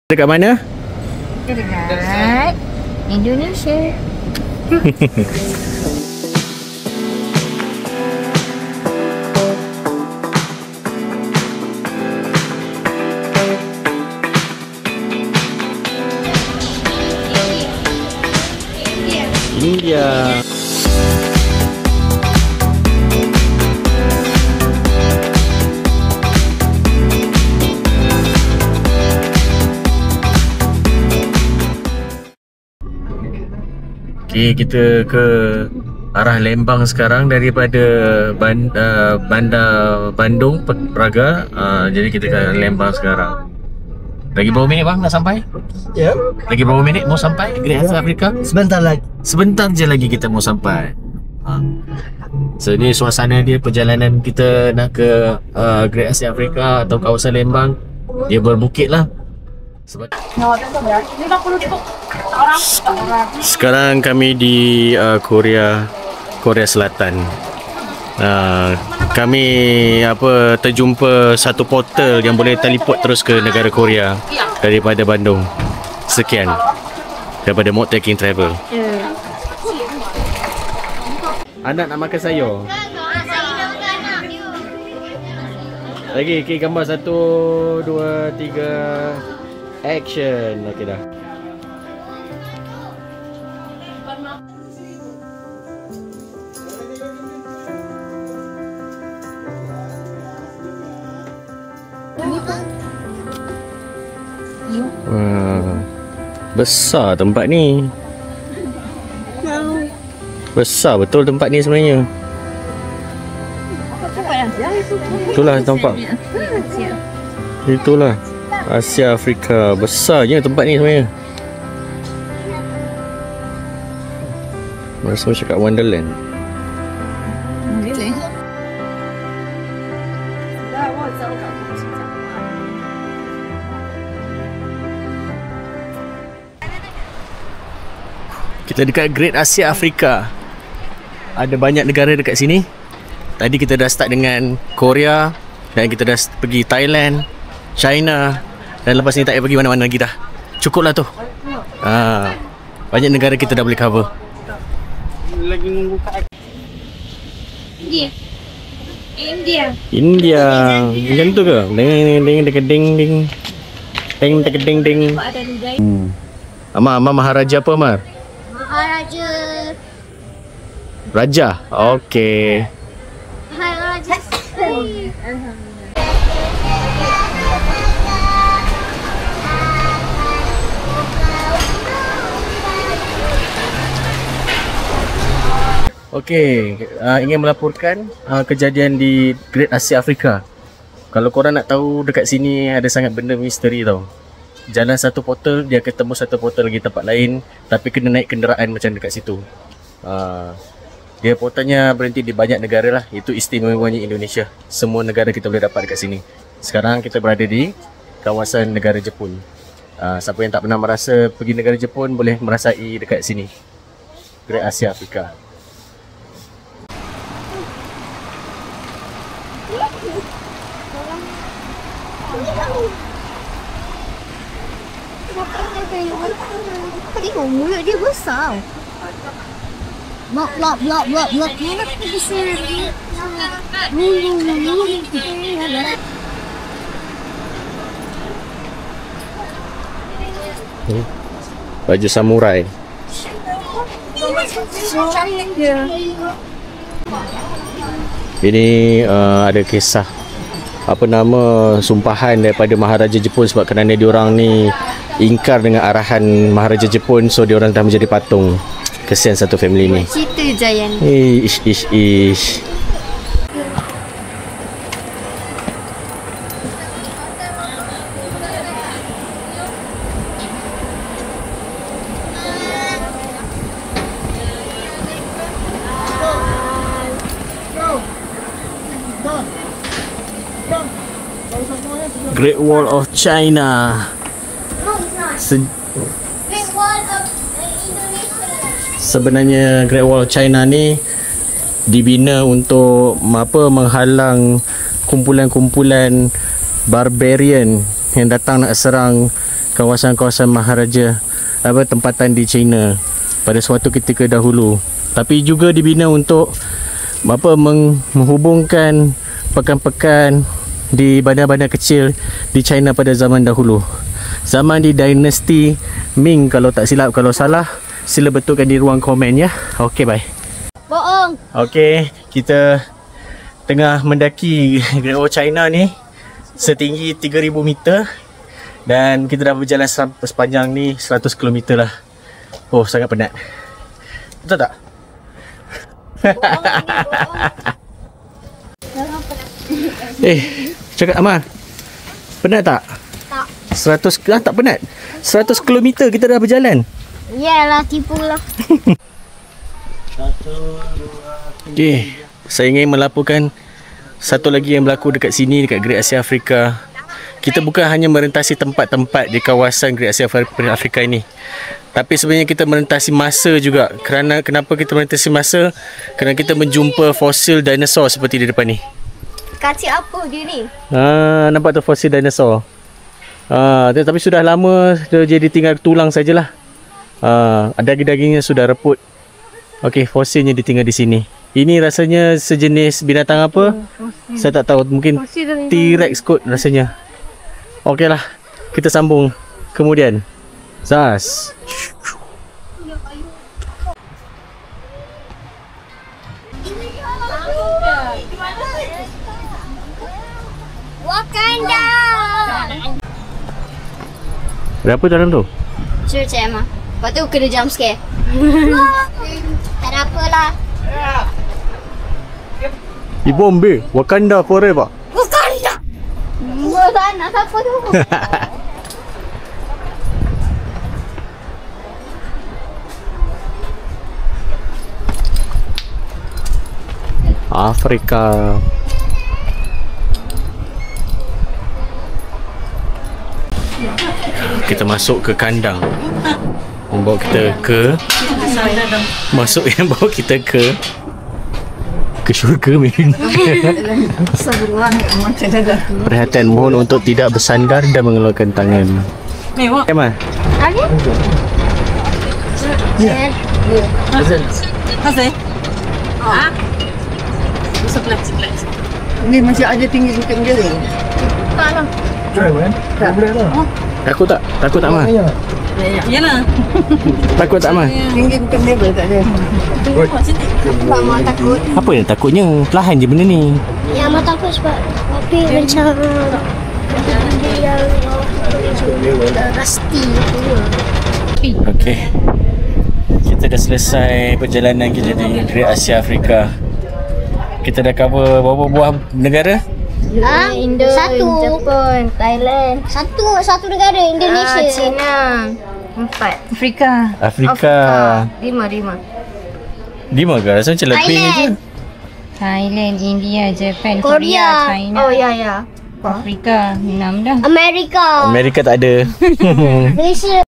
Dekat mana? Dekat Indonesia. India. Okay, kita ke arah Lembang sekarang daripada bandar Bandung, Praga. Jadi kita ke Lembang sekarang. Lagi berapa minit bang nak sampai? Ya. Lagi berapa minit mau sampai Great Asia Afrika? Sebentar lagi. Sebentar je lagi kita mau sampai. So ni suasana dia, perjalanan kita nak ke Great Asia Afrika atau kawasan Lembang. Dia berbukit lah. Sebab sekarang kami di Korea Selatan. Kami terjumpa satu portal yang boleh teleport terus ke negara Korea daripada Bandung. Sekian daripada Mode Taking Travel. Anak nak makan sayur. Lagi gambar 1, 2, 3. Action. Okey dah. Besar tempat ni. Besar betul tempat ni sebenarnya. Itulah nampak. Itulah Asia Afrika. Besarnya tempat ni sebenarnya. Rasa macam kat Wonderland. Kita dekat Great Asia Afrika. Ada banyak negara dekat sini. Tadi kita dah start dengan Korea dan kita dah pergi Thailand, China, dan lepas ni tak payah pergi mana-mana lagi dah. Cukup lah tu. Banyak negara kita dah boleh cover. Lagi membuka. India. Macam tu ke? Ding. Amar Maharaja apa Amar? Maharaja. Raja. Okey. Maharaja. Okey, ingin melaporkan kejadian di Great Asia Afrika. Kalau korang nak tahu, dekat sini ada sangat benda misteri tau. Jalan satu portal, dia ketemu satu portal lagi tempat lain, tapi kena naik kenderaan macam dekat situ. Dia portalnya berhenti di banyak negara lah. Itu istimewanya Indonesia. Semua negara kita boleh dapat dekat sini. Sekarang kita berada di kawasan negara Jepun. Siapa yang tak pernah merasa pergi negara Jepun boleh merasai dekat sini, Great Asia Afrika. Tengok mulut dia besar. Blok. Ni nak besar ni. Baju samurai. Ini ada kisah sumpahan daripada Maharaja Jepun, sebab kerana diorang ni ingkar dengan arahan Maharaja Jepun, so diorang dah menjadi patung. Kesian satu family ni. Cerita Jayan. Ish. Great Wall of China. Great Wall of Indonesia. Sebenarnya Great Wall of China ni dibina untuk menghalang kumpulan-kumpulan barbarian yang datang nak serang kawasan-kawasan maharaja, tempatan di China pada suatu ketika dahulu. Tapi juga dibina untuk menghubungkan pekan-pekan di bandar-bandar kecil di China pada zaman dahulu. Zaman di dinasti Ming kalau tak silap. Kalau salah, sila betulkan di ruang komen ya. Okey, bye. Bohong. Okey, kita tengah mendaki Great Wall China ni setinggi 3000 meter dan kita dah berjalan sepanjang ni 100 km lah. Oh, sangat penat. Betul tak? Cakap Amal, penat tak? Tak. 100 tak penat. 100 km kita dah berjalan. Yalah, tipulah. Okey, saya ingin melaporkan satu lagi yang berlaku dekat sini, dekat Great Asia Afrika. Kita bukan hanya merentasi tempat-tempat di kawasan Great Asia Afrika ini, tapi sebenarnya kita merentasi masa juga. Kenapa kita merentasi masa? Kerana kita menjumpa fosil dinosaur seperti di depan ni. Kacik apa dia ni? Nampak tu fosil dinosaur. Tapi sudah lama, dia jadi tinggal tulang sajalah. Daging-dagingnya sudah reput. Okey, fosilnya ditinggal di sini. Ini rasanya sejenis binatang apa? Saya tak tahu, mungkin T-Rex kot rasanya. Okeylah, kita sambung kemudian. Zas. Wakanda. Berapa dalam tu? Cerita Emma. Lepas tu kena jump scare. Tak ada apalah. Ibu ambil Wakanda forever. Wakanda. Wakanda siapa tu? Afrika. Kita masuk ke kandang. Membawa kita ke bawa kita ke syurga mungkin. Perhatian, mohon untuk tidak bersandar dan mengeluarkan tangan. Emma. Ada? Ya. Masih? Sebelah. Ini masih ada tinggi sikit dia. Tak lah. Takut tak? Takut tak, Mak? Yalah. Takut tak, Mak? Tinggi bukan level tak ada. Tak mau takut. Apa yang takutnya? Perlahan je benda ni. Ya, mau takut sebab Papi macam dia rusty tu. Okey. Kita dah selesai perjalanan kita di Great Asia Afrika. Kita dah cover berapa buah negara? Indo, Jepun, Thailand. Satu negara, Indonesia. China. 4. Afrika. 5 ke? Rasa macam lebih je. Thailand, India, Japan, Korea. Korea, China. Oh ya. Afrika 6 dah. Amerika. Amerika tak ada. Malaysia.